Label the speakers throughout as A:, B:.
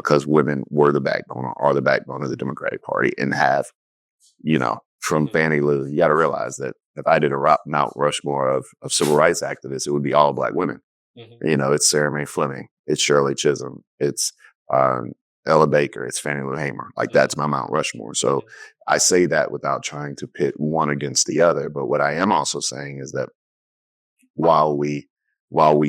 A: because women were the backbone or are the backbone of the Democratic Party and have, from Fannie Lou, you got to realize that if I did a Mount Rushmore of civil rights activists, it would be all Black women. It's Sarah Mae Fleming, it's Shirley Chisholm, it's Ella Baker, it's Fannie Lou Hamer. Like, that's my Mount Rushmore. So I say that without trying to pit one against the other. But what I am also saying is that while we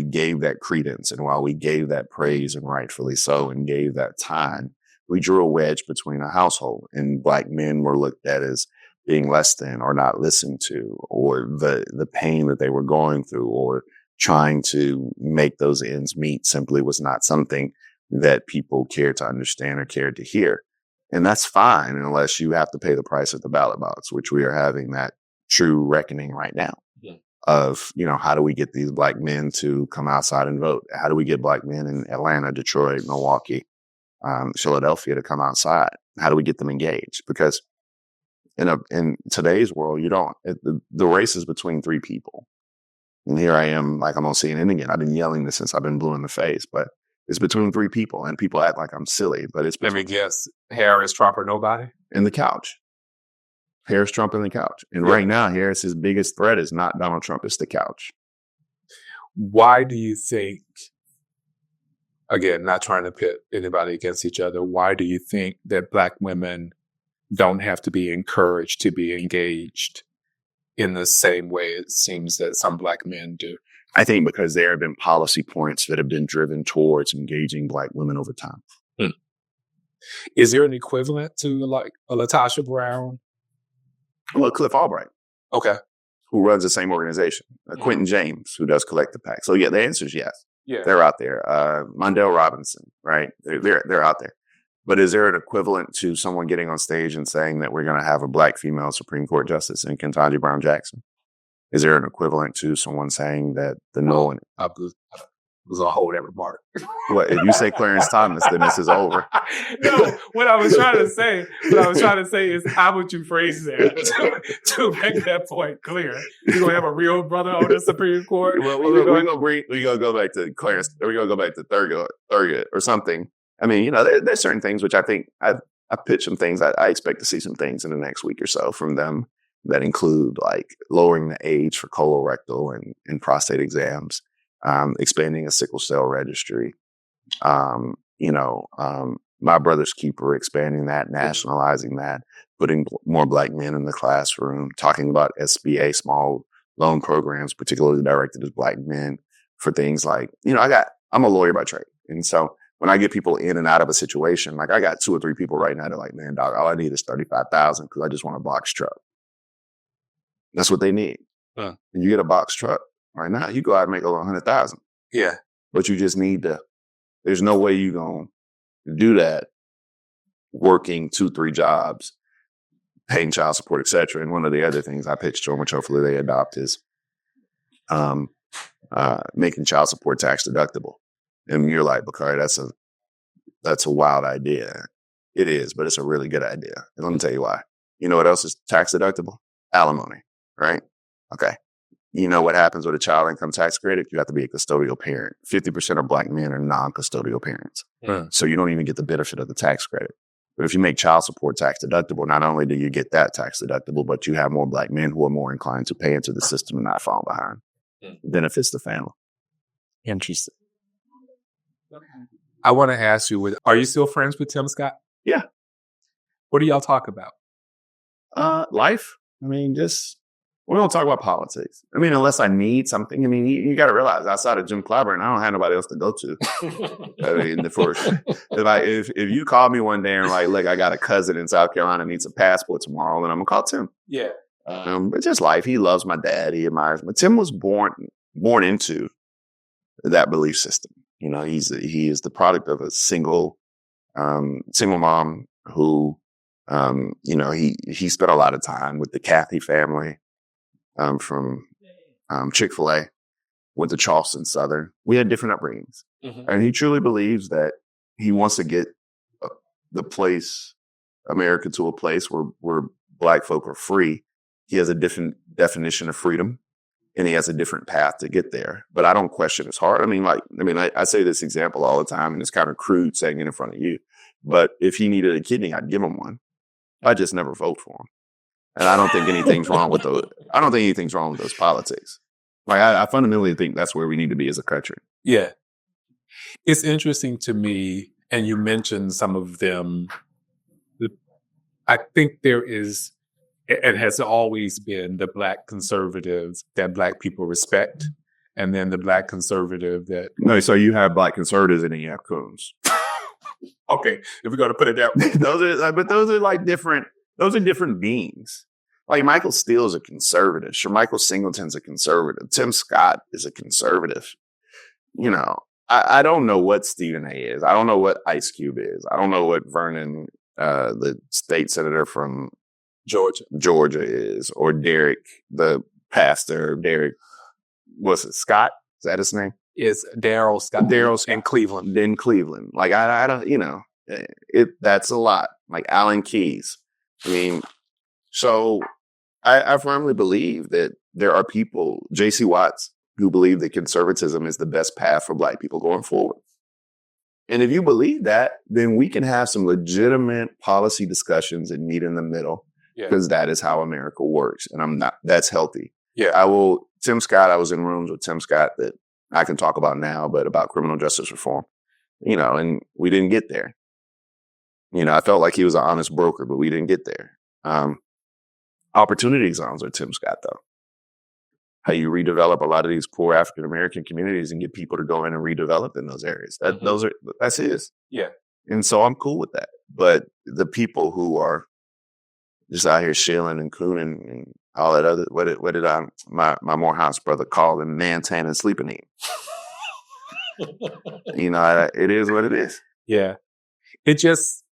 A: gave that credence and while we gave that praise, and rightfully so, and gave that time, we drew a wedge between a household, and Black men were looked at as being less than or not listened to, or the pain that they were going through, or trying to make those ends meet simply was not something that people cared to understand or cared to hear. And that's fine unless you have to pay the price at the ballot box, which we are having that true reckoning right now of, how do we get these Black men to come outside and vote? How do we get Black men in Atlanta, Detroit, Milwaukee, Philadelphia to come outside? How do we get them engaged? Because in today's world, the race is between three people. And here I am, like I'm on CNN again. I've been yelling this since I've been blue in the face, but it's between three people, and people act like I'm silly, but it's
B: Let me guess, Harris, Trump, or nobody?
A: And the couch. Harris, Trump, and the couch. And right now, Harris's biggest threat is not Donald Trump, it's the couch.
B: Why do you think, again, not trying to pit anybody against each other, why do you think that Black women don't have to be encouraged to be engaged in the same way it seems that some Black men do?
A: I think because there have been policy points that have been driven towards engaging Black women over time.
B: Is there an equivalent to like a LaTosha Brown?
A: Well, Cliff Albright.
B: Okay.
A: Who runs the same organization. Quentin James, who does Collective PAC. So yeah, the answer is yes.
B: Yeah.
A: They're out there. Mondale Robinson, right? They're out there. But is there an equivalent to someone getting on stage and saying that we're going to have a Black female Supreme Court justice in Ketanji Brown Jackson? Is there an equivalent to someone saying that the Nolan?
B: I was gonna hold that remark.
A: What if you say Clarence Thomas, then this is over?
B: No, what I was trying to say is, how would you phrase that to make that point clear? You gonna have a real brother on the Supreme Court?
A: Well, we're gonna go back to Clarence. We're gonna go back to Thurgood or something. I mean, there's certain things which I think I pitched some things. I expect to see some things in the next week or so from them that include like lowering the age for colorectal and prostate exams, expanding a sickle cell registry, My Brother's Keeper, expanding that, nationalizing that, putting more Black men in the classroom, talking about SBA, small loan programs, particularly directed at Black men for things like, I'm a lawyer by trade. And so when I get people in and out of a situation, like I got 2 or 3 people right now, they're like, man, dog, all I need is $35,000 because I just want a box truck. That's what they need. And you get a box truck right now, you go out and make over 100,000.
B: Yeah.
A: But you just need there's no way you're going to do that working 2, 3 jobs, paying child support, et cetera. And one of the other things I pitched to them, which hopefully they adopt, is making child support tax deductible. And you're like, Bakari, that's a wild idea. It is, but it's a really good idea. And let me tell you why. You know what else is tax deductible? Alimony, right? Okay. You know what happens with a child income tax credit? You have to be a custodial parent. 50% of Black men are non-custodial parents. So you don't even get the benefit of the tax credit. But if you make child support tax deductible, not only do you get that tax deductible, but you have more Black men who are more inclined to pay into the system and not fall behind. It benefits the family.
C: Interesting.
B: I want to ask you, are you still friends with Tim Scott?
A: Yeah.
B: What do y'all talk about?
A: Life. I mean, we don't talk about politics. I mean, unless I need something. I mean, you got to realize outside of Jim Clyburn, I don't have nobody else to go to. I mean, if you call me one day and like, look, I got a cousin in South Carolina needs a passport tomorrow, then I'm gonna call Tim.
B: Yeah.
A: But just life. He loves my dad. He admires me. Tim was born into that belief system. He is the product of a single mom who, he spent a lot of time with the Cathy family. From Chick-fil-A, went to Charleston Southern. We had different upbringings. And he truly believes that he wants to get America to a place where Black folk are free. He has a different definition of freedom. and he has a different path to get there. But I don't question his heart. I say this example all the time, and it's kind of crude saying it in front of you. But if he needed a kidney, I'd give him one. I just never vote for him. And I don't think anything's wrong with those. I don't think anything's wrong with those politics. Like I fundamentally think that's where we need to be as a country.
B: Yeah. It's interesting to me, and you mentioned some of them. I think there is, and has always been, the Black conservatives that Black people respect, and then the Black conservative that...
A: No, so you have Black conservatives and then you have coons.
B: Okay, if we're going to put it that way.
A: those are different beings. Like Michael Steele's a conservative. Michael Singleton's a conservative. Tim Scott is a conservative. You know, I don't know what Stephen A is. I don't know what Ice Cube is. I don't know what Vernon, the state senator from Georgia is, or Derek, the pastor, Derek, what's it, Scott? Is that his name?
B: Is Daryl Scott.
A: Daryl Scott.
B: In Cleveland.
A: In Cleveland. Like, I don't, you know, that's a lot. Like Alan Keyes. I mean, so I firmly believe that there are people, J.C. Watts, who believe that conservatism is the best path for Black people going forward. And if you believe that, then we can have some legitimate policy discussions and meet in the middle, because that is how America works. And that's healthy.
B: Yeah.
A: Tim Scott, I was in rooms with Tim Scott that I can talk about now, but about criminal justice reform, you know, and we didn't get there. You know, I felt like he was an honest broker, but we didn't get there. Opportunity zones are Tim Scott, though. How you redevelop a lot of these poor African-American communities and get people to go in and redevelop in those areas. That's his.
B: Yeah.
A: And so I'm cool with that. But the people who are just out here shilling and cooning and all that other, what did my Morehouse brother call them, man, tan, and sleeping in? You know, it is what it is.
B: Yeah. It just,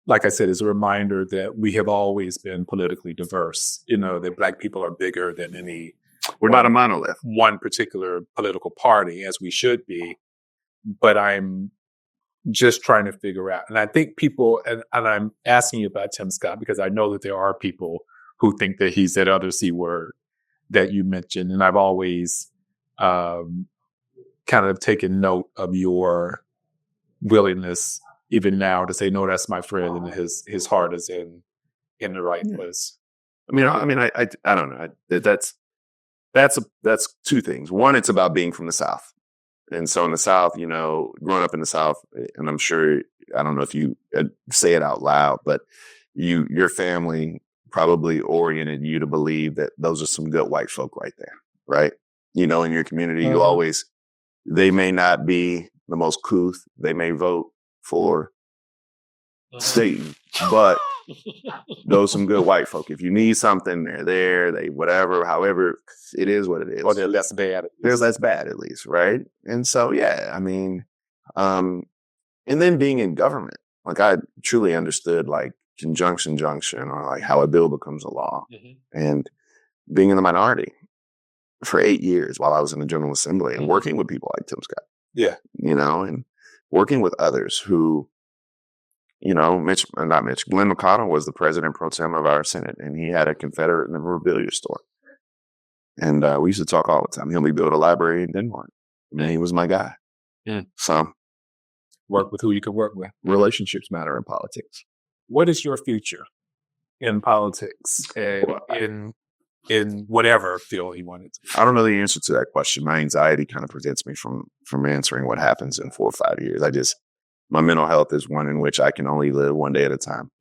B: like I said, is a reminder that we have always been politically diverse. You know, that Black people are bigger than any...
A: We're not a monolith.
B: One particular political party, as we should be. But I'm just trying to figure out. And I think people, and I'm asking you about Tim Scott, because I know that there are people who think that he's that other C word that you mentioned. And I've always kind of taken note of your willingness, even now, to say, no, that's my friend, and his heart is in the right place.
A: I don't know. That's two things. One, it's about being from the South. And so in the South, you know, growing up in the South, and I'm sure, I don't know if you say it out loud, but your family probably oriented you to believe that those are some good white folk right there, right? You know, in your community, you always, they may not be the most couth, they may vote for Satan, but those some good white folk. If you need something, they're there, they whatever, however, it is what it is.
B: Or they're less bad.
A: They're less bad, at least, right? And so, yeah, I mean, and then being in government, like I truly understood like conjunction junction, or like how a bill becomes a law. And being in the minority for 8 years while I was in the General Assembly and working with people like Tim Scott.
B: Yeah.
A: You know, and working with others who, you know, Glenn McConnell was the president pro tem of our Senate, and he had a Confederate memorabilia store. And we used to talk all the time. He helped me build a library in Denmark. I mean, he was my guy. So
B: work with who you can work with.
A: Relationships matter in politics.
B: What is your future in politics and in whatever field you wanted to?
A: I don't know the answer to that question. My anxiety kind of prevents me from answering what happens in 4 or 5 years. My mental health is one in which I can only live one day at a time.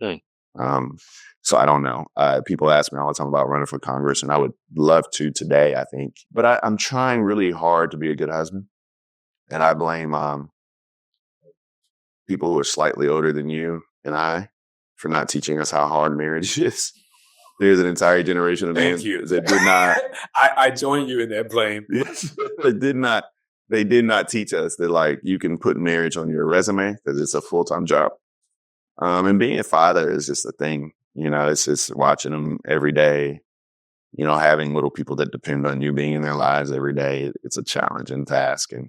A: So I don't know. People ask me all the time about running for Congress, and I would love to today, I think. But I'm trying really hard to be a good husband. And I blame people who are slightly older than you and I for not teaching us how hard marriage is. There's an entire generation of men that did not.
B: I join you in that blame.
A: They did not teach us that, like, you can put marriage on your resume because it's a full-time job. And being a father is just a thing. You know, it's just watching them every day, you know, having little people that depend on you being in their lives every day. It's a challenge and task. And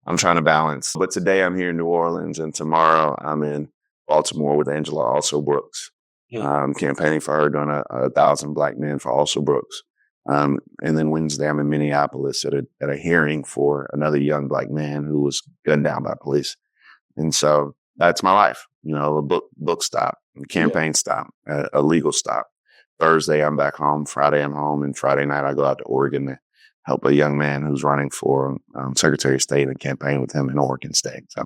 A: I'm trying to balance. But today I'm here in New Orleans, and tomorrow I'm in Baltimore with Angela Also Brooks. Campaigning for her, doing 1,000 Black men for Also Brooks. And then Wednesday, I'm in Minneapolis at a hearing for another young black man who was gunned down by police. And so that's my life, a book stop, a campaign stop, a legal stop. Thursday, I'm back home. Friday, I'm home. And Friday night, I go out to Oregon to help a young man who's running for Secretary of State and campaign with him in Oregon State. So